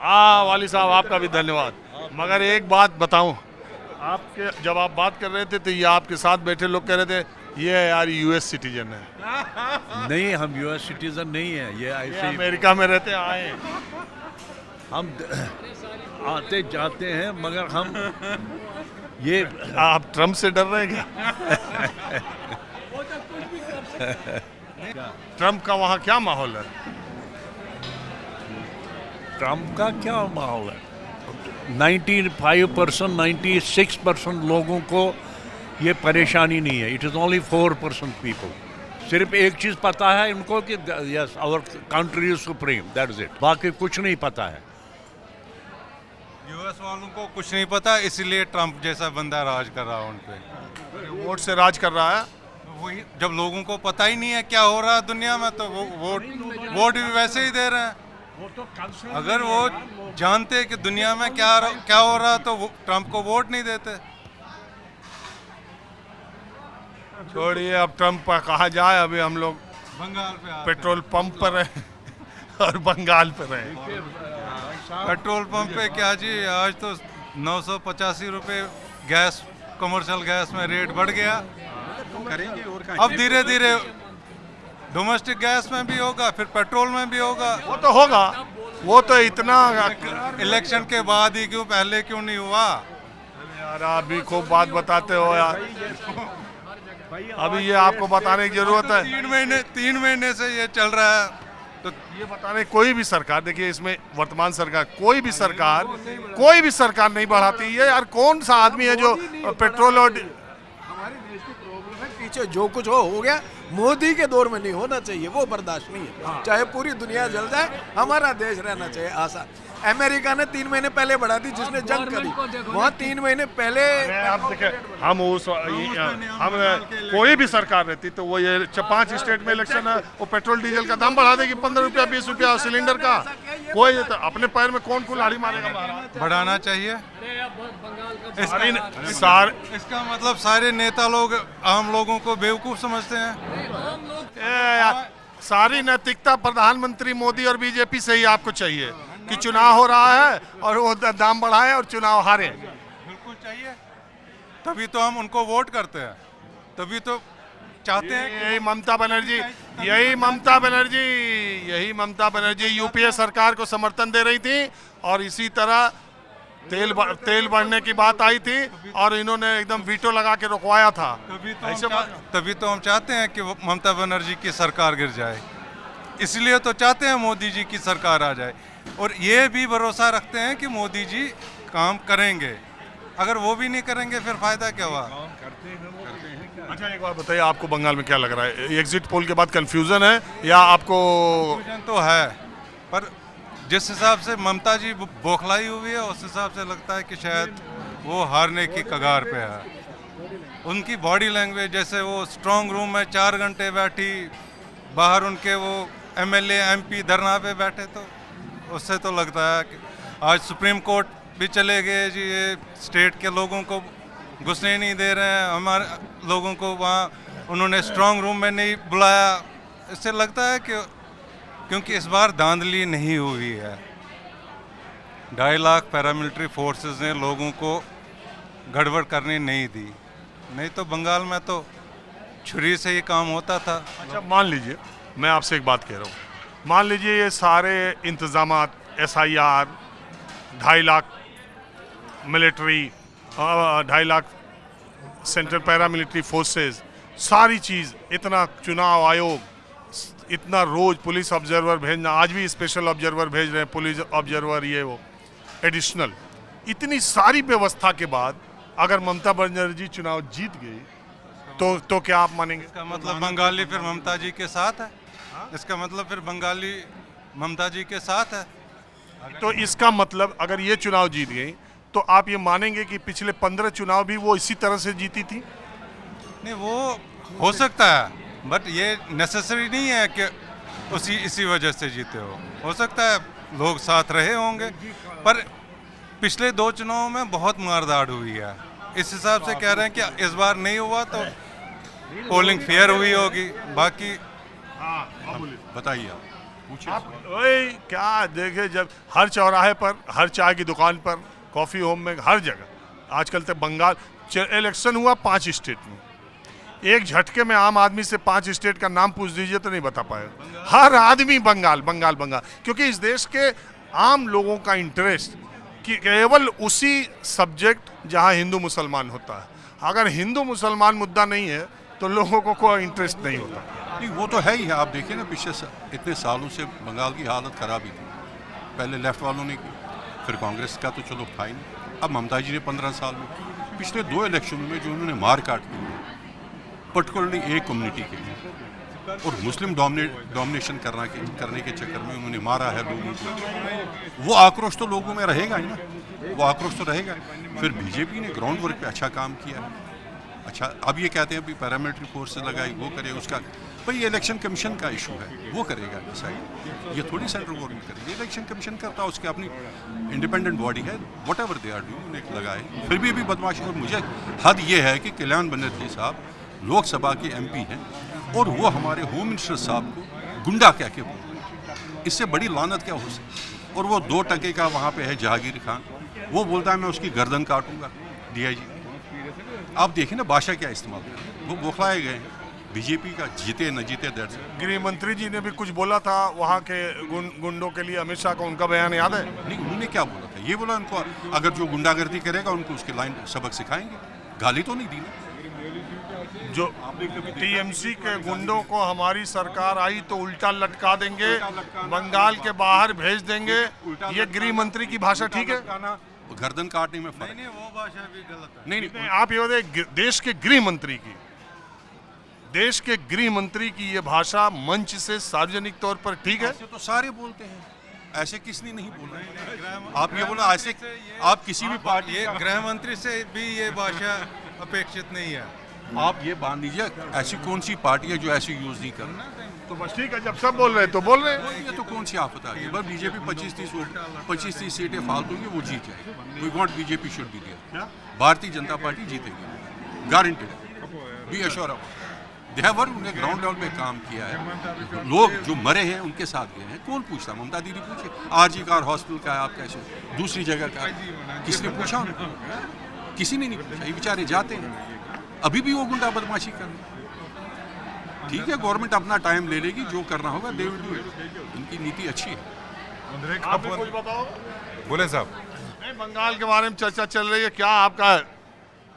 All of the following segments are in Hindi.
हाँ वाली साहब आपका भी धन्यवाद। मगर एक बात बताऊं, आपके जब आप बात कर रहे थे तो ये आपके साथ बैठे लोग कह रहे थे ये यार यूएस सिटीजन है। नहीं, हम यूएस सिटीजन नहीं है, ये ये ऐसे ही अमेरिका में रहते आए। हम आते जाते हैं, मगर हम ये आप ट्रम्प से डर रहे हैं क्या? ट्रम्प का वहाँ क्या माहौल है? ट्रम्प का क्या माहौल है? 95%, 96% लोगों को ये परेशानी नहीं है। It is only 4% people. सिर्फ एक चीज़ पता है इनको कि yes our country is supreme, that is it. बाकी कुछ नहीं पता है। यूएस वालों को कुछ नहीं पता, इसीलिए ट्रम्प जैसा बंदा राज कर रहा है उन पे। वोट से राज कर रहा है। वही जब लोगों को पता ही नहीं है क्या हो रहा है दुनिया में, तो वो वोट भी वैसे ही दे रहे हैं। अगर वो जानते कि दुनिया में क्या हो रहा तो वो ट्रम्प को वोट नहीं देते। छोड़िए अब ट्रम्प पर कहा जाए, अभी हम लोग बंगाल पे पेट्रोल पंप पर हैं और बंगाल पर हैं। पेट्रोल पंप पे क्या जी, आज तो 985 रुपये गैस, कमर्शियल गैस में रेट बढ़ गया। करेंगे और अब धीरे धीरे डोमेस्टिक गैस में भी होगा, फिर पेट्रोल में भी होगा। वो तो होगा, वो तो इतना इलेक्शन के बाद ही क्यों, पहले क्यों नहीं हुआ? यार आप भी खूब बात बताते हो यार। अभी ये आपको बताने की जरूरत है। 3 महीने से ये चल रहा है। तो ये बताने कोई भी सरकार, देखिए इसमें वर्तमान सरकार कोई भी सरकार नहीं बढ़ाती है यार। कौन सा आदमी है जो पेट्रोल और हमारे देश की प्रॉब्लम है, पीछे जो कुछ हो गया मोदी के दौर में नहीं होना चाहिए, वो बर्दाश्त नहीं है। चाहे पूरी दुनिया जल जाए, हमारा देश रहना चाहिए आसान। अमेरिका ने 3 महीने पहले बढ़ा दी, जिसने जंग करी वहाँ 3 महीने पहले। आप देखें, हम कोई भी सरकार रहती तो वो ये 5 स्टेट में इलेक्शन है, वो पेट्रोल डीजल का दाम बढ़ा देगी 15 रुपया 20 रुपया सिलेंडर का। कोई तो अपने पैर में कौन कुल्हाड़ी मारेगा? बढ़ाना चाहिए। इसका मतलब सारे नेता लोग आम लोगों को बेवकूफ समझते हैं। सारी नैतिकता प्रधानमंत्री मोदी और बीजेपी से ही आपको चाहिए कि चुनाव हो रहा है और वो दाम बढ़ाएं और चुनाव हारे। बिल्कुल चाहिए, तभी तो हम उनको वोट करते हैं, तभी तो चाहते हैं। यही ममता बनर्जी यूपीए सरकार को समर्थन दे रही थी और इसी तरह तेल बढ़ने की बात आई थी और इन्होंने एकदम वीटो लगा के रुकवाया था। तभी तो हम चाहते हैं कि ममता बनर्जी की सरकार गिर जाए, इसलिए तो चाहते हैं मोदी जी की सरकार आ जाए। और ये भी भरोसा रखते हैं कि मोदी जी काम करेंगे। अगर वो भी नहीं करेंगे फिर फायदा क्या हुआ? अच्छा एक बात बताइए, आपको बंगाल में क्या लग रहा है? एग्जिट पोल के बाद कंफ्यूजन है या आपको? कंफ्यूजन तो है, पर जिस हिसाब से ममता जी बौखलाई हुई है उस हिसाब से लगता है कि शायद वो हारने की कगार पे है। उनकी बॉडी लैंग्वेज, जैसे वो स्ट्रांग रूम में 4 घंटे बैठी, बाहर उनके वो एमएलए एमपी धरना पे बैठे, तो उससे तो लगता है कि आज सुप्रीम कोर्ट भी चले गए जी, ये स्टेट के लोगों को घुसने नहीं दे रहे हैं, हमारे लोगों को वहाँ उन्होंने स्ट्रांग रूम में नहीं बुलाया। इससे लगता है कि क्योंकि इस बार धांधली नहीं हुई है, 2.5 लाख पैरामिलिट्री फोर्सेस ने लोगों को गड़बड़ करने नहीं दी, नहीं तो बंगाल में तो छुरी से ही काम होता था। अच्छा मान लीजिए, मैं आपसे एक बात कह रहा हूँ, मान लीजिए ये सारे इंतजामात, SIR, 2.5 lakh military, 2.5 lakh central paramilitary forces, सारी चीज़, इतना चुनाव आयोग, इतना रोज पुलिस ऑब्जर्वर भेजना, आज भी स्पेशल ऑब्जर्वर भेज रहे हैं, पुलिस ऑब्जर्वर ये वो एडिशनल, इतनी सारी व्यवस्था के बाद अगर ममता बनर्जी चुनाव जीत गई तो क्या आप मानेंगे? इसका मतलब बंगाली फिर ममता जी के साथ है। इसका मतलब फिर बंगाली ममता जी के साथ है। तो इसका मतलब अगर ये चुनाव जीत गई तो आप ये मानेंगे कि पिछले 15 चुनाव भी वो इसी तरह से जीती थी? नहीं, वो हो सकता है, बट ये नेसेसरी नहीं है कि इसी वजह से जीते हो सकता है लोग साथ रहे होंगे, पर पिछले 2 चुनावों में बहुत मारदाड़ हुई है। इस हिसाब से कह रहे हैं कि इस बार नहीं हुआ तो पोलिंग फेयर हुई होगी। बाकी बताइए। आप वही क्या देखे, जब हर चौराहे पर, हर चाय की दुकान पर, कॉफ़ी होम में, हर जगह आजकल तक बंगाल इलेक्शन हुआ 5 स्टेट में, एक झटके में आम आदमी से 5 स्टेट का नाम पूछ दीजिए तो नहीं बता पाएगा। हर आदमी बंगाल बंगाल बंगाल, क्योंकि इस देश के आम लोगों का इंटरेस्ट कि केवल उसी सब्जेक्ट जहां हिंदू मुसलमान होता है। अगर हिंदू मुसलमान मुद्दा नहीं है तो लोगों को कोई इंटरेस्ट नहीं होता। नहीं, वो तो है ही है। आप देखिए ना, पिछले इतने सालों से बंगाल की हालत ख़राब ही थी। पहले लेफ्ट वालों ने की, फिर कांग्रेस का तो चलो था ही नहीं। अब ममता जी ने 15 साल में, पिछले 2 इलेक्शनों में जो उन्होंने मार काट की, पर्टिकुलरली एक कम्युनिटी के लिए और मुस्लिम डोमिनेशन करने के चक्कर में उन्होंने मारा है लोगों को, वो आक्रोश तो लोगों में रहेगा ही ना, वो आक्रोश तो रहेगा। फिर बीजेपी ने ग्राउंड वर्क पे अच्छा काम किया है। अच्छा, अब ये कहते हैं अभी पैरामिलिट्री फोर्स लगाई, वो करे, उसका भाई ये इलेक्शन कमीशन का इशू है, वो करेगा डिसाइड, ये थोड़ी सेंट्रल गवर्नमेंट करेगी। इलेक्शन कमीशन करता है, उसकी अपनी इंडिपेंडेंट बॉडी है, whatever they are doing, उन्हें लगाए। फिर भी बदमाशी। और मुझे हद ये है कि कल्याण बनर्जी साहब लोकसभा के एमपी हैं और वो हमारे होम मिनिस्टर साहब को गुंडा कह के बोल रहे हैं। इससे बड़ी लानत क्या हो सकती। और वो 2 टके का वहाँ पे है जहांगीर खान, वो बोलता है मैं उसकी गर्दन काटूंगा, डीआईजी। आप देखिए ना भाषा क्या इस्तेमाल कर रहे हैं, वो बौखलाए गए हैं। बीजेपी का जीते न जीते दर्ज। गृह मंत्री जी ने भी कुछ बोला था वहाँ के गुंडों के लिए, अमित शाह का उनका बयान याद है? नहीं, उन्होंने क्या बोला था? ये बोला उनको अगर जो गुंडागर्दी करेगा उनको उसके लाइन सबक सिखाएंगे। गाली तो नहीं दी ना। जो टीएमसी के गुंडों को हमारी सरकार आई तो उल्टा लटका देंगे, बंगाल के बाहर भेज देंगे, ये गृह मंत्री की भाषा ठीक है? गर्दन काटने में फर्क। नहीं, वो भाषा भी गलत है। नहीं, आप ये बताइए, देश के गृह मंत्री की ये भाषा मंच से सार्वजनिक तौर पर ठीक है? ऐसे तो सारे बोलते हैं, ऐसे किसने नहीं बोला। आप ये बोला ऐसे, आप किसी भी पार्टी, ये गृह मंत्री से भी ये भाषा अपेक्षित नहीं है। आप ये मान लीजिए, ऐसी कौन सी पार्टी है जो ऐसी यूज नहीं कर रही? तो बस ठीक है, जब सब बोल रहे हैं तो बोल रहे हैं। ये तो कौन सी आफत आ गई। बस बीजेपी 25-30 सीटें फालतू की, वो जीत जाएगी। We want BJP should be there. Bharatiya Janata Party जीतेगी, guaranteed, be assure of. They have work, उन्होंने ग्राउंड लेवल पे काम किया है। लोग जो मरे हैं उनके साथ गए हैं, कौन पूछता? ममता दीदी पूछे आरजी कार हॉस्पिटल का है आप कैसे, दूसरी जगह का, किसने पूछा उनको? किसी ने नहीं पूछा। ये बेचारे जाते हैं, अभी भी वो गुंडा बदमाशी कर रहे हैं। ठीक है, गवर्नमेंट अपना टाइम ले लेगी, जो करना होगा दे विल डू इट। इनकी नीति अच्छी है। आप कुछ बताओ। बोले साहब, नहीं, बंगाल के बारे में चर्चा चल रही है, क्या आपका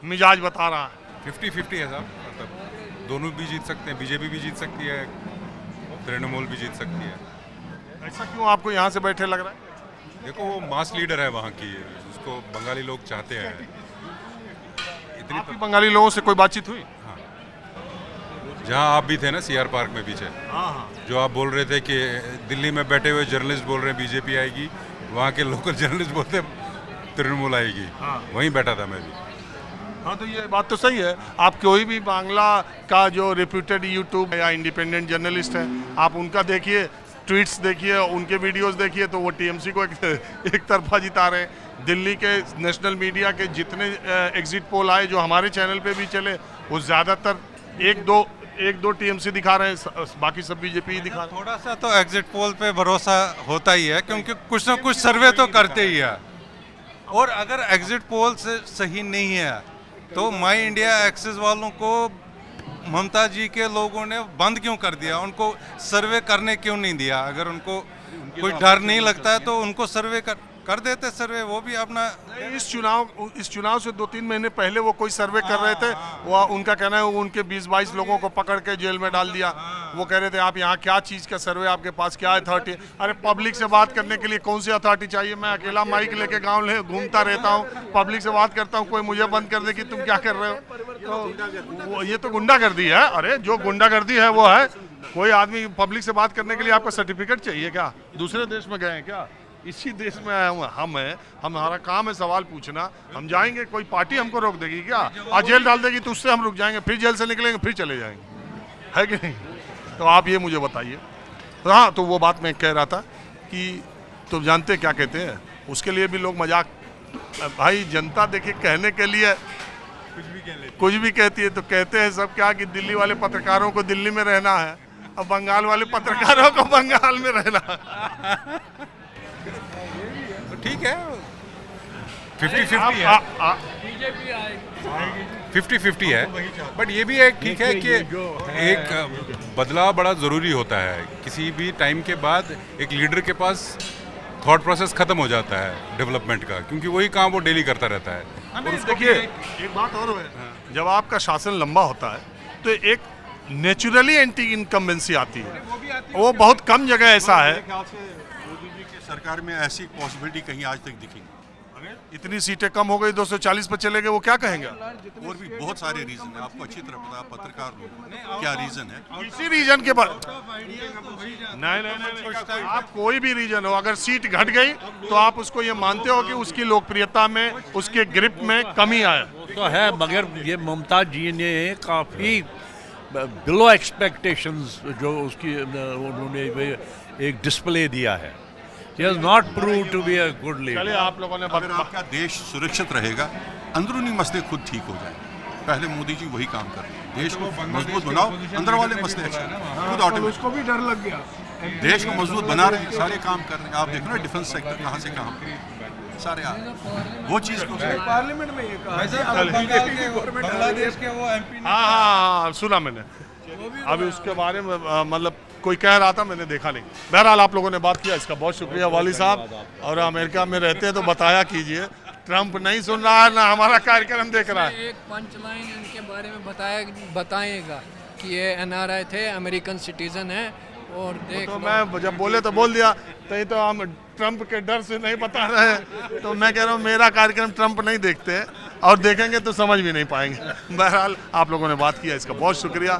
मिजाज बता रहा है? 50-50 है साहब, मतलब दोनों भी जीत सकते हैं। बीजेपी भी जीत सकती है, तृणमूल भी जीत सकती है। ऐसा क्यों आपको यहाँ से बैठे लग रहा है? देखो, वो मास लीडर है वहाँ की, उसको बंगाली लोग चाहते हैं। इतनी आपकी बंगाली लोगों से कोई बातचीत हुई? जहाँ आप भी थे ना, सीआर पार्क में पीछे, जो आप बोल रहे थे कि दिल्ली में बैठे हुए जर्नलिस्ट बोल रहे हैं बीजेपी आएगी, वहाँ के लोकल जर्नलिस्ट बोलते तृणमूल आएगी। वहीं बैठा था मैं भी। हाँ, तो ये बात तो सही है। आप कोई भी बांग्ला का जो रेप्यूटेड यूट्यूब या इंडिपेंडेंट जर्नलिस्ट है, आप उनका देखिए, ट्वीट्स देखिए, उनके वीडियोस देखिए, तो वो टीएमसी को एक तरफा जिता रहे हैं। दिल्ली के नेशनल मीडिया के जितने एग्जिट पोल आए जो हमारे चैनल पे भी चले, वो ज़्यादातर एक दो टीएमसी दिखा रहे हैं, बाकी सब बीजेपी ही दिखा रहे हैं। थोड़ा सा तो एग्जिट पोल पे भरोसा होता ही है, क्योंकि कुछ ना कुछ सर्वे तो करते ही है। और अगर एग्जिट पोल से सही नहीं है तो माई इंडिया एक्सेस वालों को ममता जी के लोगों ने बंद क्यों कर दिया? उनको सर्वे करने क्यों नहीं दिया? अगर उनको कोई डर नहीं लगता है तो उनको सर्वे कर देते सर्वे, वो भी अपना। इस चुनाव से 2-3 महीने पहले वो कोई सर्वे कर रहे थे, वो उनका कहना है उनके 20-22 लोगों को पकड़ के जेल में डाल दिया। वो कह रहे थे आप यहाँ क्या चीज़ का सर्वे, आपके पास क्या अथॉरिटी? अरे पब्लिक से बात करने के लिए कौन सी अथॉरिटी चाहिए? मैं अकेला माइक लेके गाँव घूमता रहता हूँ, पब्लिक से बात करता हूँ, कोई मुझे बंद कर दे कि तुम क्या कर रहे हो? तो ये तो गुंडागर्दी है। अरे जो गुंडागर्दी है वो है। कोई आदमी पब्लिक से बात करने के लिए आपका सर्टिफिकेट चाहिए क्या? दूसरे देश में गए हैं क्या? इसी देश में आया हूँ हम हैं, हमारा काम है सवाल पूछना। हम जाएंगे, कोई पार्टी हमको रोक देगी क्या? आज जेल डाल देगी तो उससे हम रुक जाएंगे, फिर जेल से निकलेंगे, फिर चले जाएंगे, है कि नहीं? तो आप ये मुझे बताइए। हाँ, तो वो बात मैं कह रहा था कि तुम जानते क्या कहते हैं, उसके लिए भी लोग मजाक। भाई जनता देखिए कहने के लिए कुछ भी कहती है, तो कहते हैं सब क्या कि दिल्ली वाले पत्रकारों को दिल्ली में रहना है अब बंगाल वाले पत्रकारों को बंगाल में रहना। ठीक है, 50-50 है, आप 50-50 है, बट ये भी एक ठीक है कि एक बदलाव बड़ा ज़रूरी होता है। किसी भी टाइम के बाद एक लीडर के पास थॉट प्रोसेस ख़त्म हो जाता है डेवलपमेंट का, क्योंकि वही काम वो डेली करता रहता है। और देखिए एक बात और है, जब आपका शासन लंबा होता है तो एक नेचुरली एंटी इनकम्बेंसी आती है, वो बहुत कम जगह ऐसा है। मेरे ख्याल से मोदी जी की सरकार में ऐसी पॉसिबिलिटी कहीं आज तक दिखी नहीं। इतनी सीटें कम हो गई, 240 पर चले गए, वो क्या कहेंगे? और भी बहुत सारे रीजन है, आपको अच्छी तरह पता है, पत्रकार हो, क्या रीजन है। किसी रीजन के बाद नहीं, आप कोई भी रीजन हो, अगर सीट घट गई तो आप उसको ये मानते हो कि उसकी लोकप्रियता में, उसके ग्रिप में कमी आया। तो है, मगर ये ममता जी ने काफ़ी बिलो एक्सपेक्टेशंस जो उसकी उन्होंने एक डिस्प्ले दिया है। He has not proved to be a good leader. चलिए आप लोगों ने अगर आपका देश सुरक्षित रहेगा, अंदरूनी मसले खुद ठीक हो जाए। पहले मोदी जी वही काम कर रहे हैं, देश को मजबूत बनाओ, अंदर वाले मसले अच्छे खुद ऑटोमेटिक। उसको भी डर लग गया। देश को मजबूत बना रहे हैं, सारे काम कर रहे हैं। आप देखो ना डिफेंस सेक्टर कहाँ से कहाँ पे सारे आ रहे हैं। वो चीज़ को पार्लियामेंट में ये कहा बांग्लादेश के वो MP हाँ, सुना मैंने। अभी उसके बारे में मतलब कोई कह रहा था, मैंने देखा नहीं। बहरहाल आप लोगों ने बात किया, इसका बहुत शुक्रिया वाली साहब। और अमेरिका में रहते हैं तो बताया कीजिए, ट्रंप नहीं सुन रहा है ना हमारा कार्यक्रम देख रहा है। एक पंच लाइन इनके बारे में बताएगा कि ये NRI थे, अमेरिकन सिटीजन है, और देख तो मैं जब बोले तो बोल दिया, तो ये तो हम ट्रंप के डर से नहीं बता रहे हैं। तो मैं कह रहा हूँ मेरा कार्यक्रम ट्रंप नहीं देखते, और देखेंगे तो समझ भी नहीं पाएंगे। बहरहाल आप लोगों ने बात किया, इसका बहुत शुक्रिया।